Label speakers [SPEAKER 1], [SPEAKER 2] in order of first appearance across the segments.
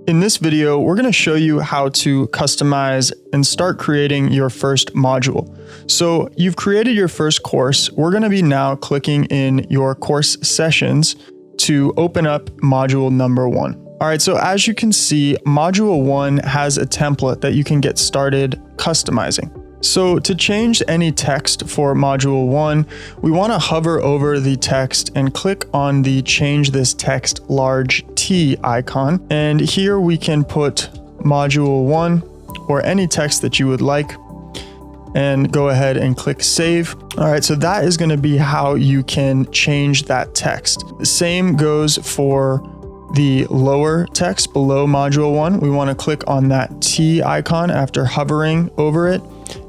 [SPEAKER 1] In this video, we're going to show you how to customize and start creating your first module. So you've created your first course. We're going to be now clicking in your course sessions to open up module number 1. All right, so as you can see, module 1 has a template that you can get started customizing. So to change any text for module 1, we want to hover over the text and click on the change this text large T icon. And here we can put module 1 or any text that you would like and go ahead and click save. All right, so that is going to be how you can change that text. The same goes for the lower text below module 1. We want to click on that T icon after hovering over it.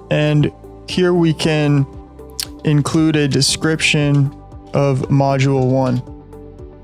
[SPEAKER 1] And here we can include a description of module 1.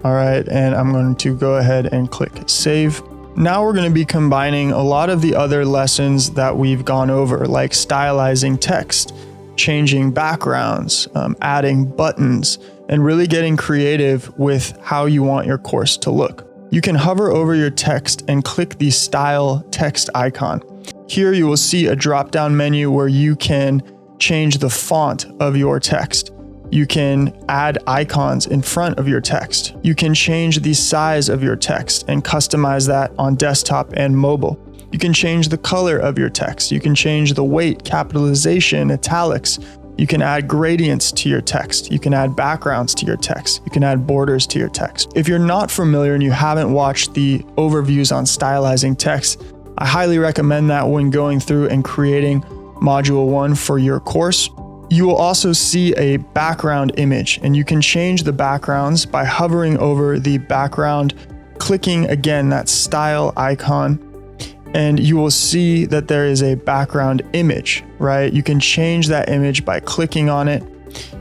[SPEAKER 1] All right, and I'm going to go ahead and click save. Now we're going to be combining a lot of the other lessons that we've gone over, like stylizing text, changing backgrounds, adding buttons, and really getting creative with how you want your course to look. You can hover over your text and click the style text icon. Here you will see a drop-down menu where you can change the font of your text. You can add icons in front of your text. You can change the size of your text and customize that on desktop and mobile. You can change the color of your text. You can change the weight, capitalization, italics. You can add gradients to your text. You can add backgrounds to your text. You can add borders to your text. If you're not familiar and you haven't watched the overviews on stylizing text, I highly recommend that when going through and creating module 1 for your course. You will also see a background image, and you can change the backgrounds by hovering over the background, clicking again that style icon, and you will see that there is a background image, right? You can change that image by clicking on it.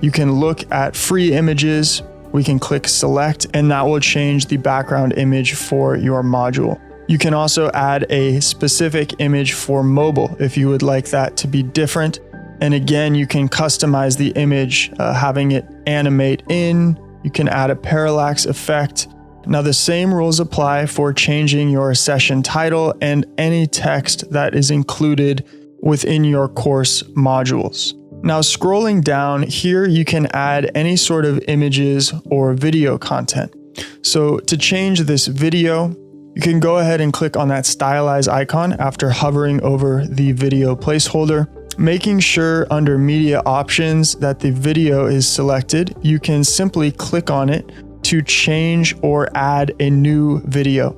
[SPEAKER 1] You can look at free images. We can click select, and that will change the background image for your module. You can also add a specific image for mobile if you would like that to be different. And again, you can customize the image, having it animate in. You can add a parallax effect. Now the same rules apply for changing your session title and any text that is included within your course modules. Now scrolling down here, you can add any sort of images or video content. So to change this video, you can go ahead and click on that stylize icon after hovering over the video placeholder. Making sure under media options that the video is selected, you can simply click on it to change or add a new video.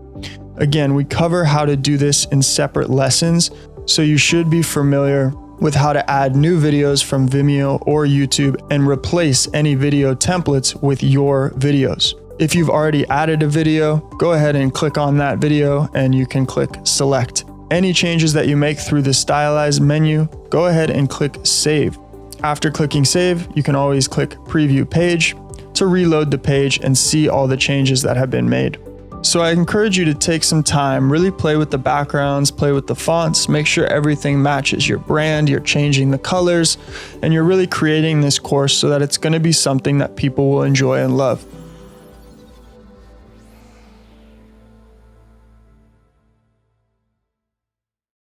[SPEAKER 1] Again, we cover how to do this in separate lessons, so you should be familiar with how to add new videos from Vimeo or YouTube and replace any video templates with your videos. If you've already added a video, go ahead and click on that video and you can click select. Any changes that you make through the stylize menu, go ahead and click save. After clicking save, you can always click preview page to reload the page and see all the changes that have been made. So I encourage you to take some time, really play with the backgrounds, play with the fonts, make sure everything matches your brand, you're changing the colors, and you're really creating this course so that it's going to be something that people will enjoy and love.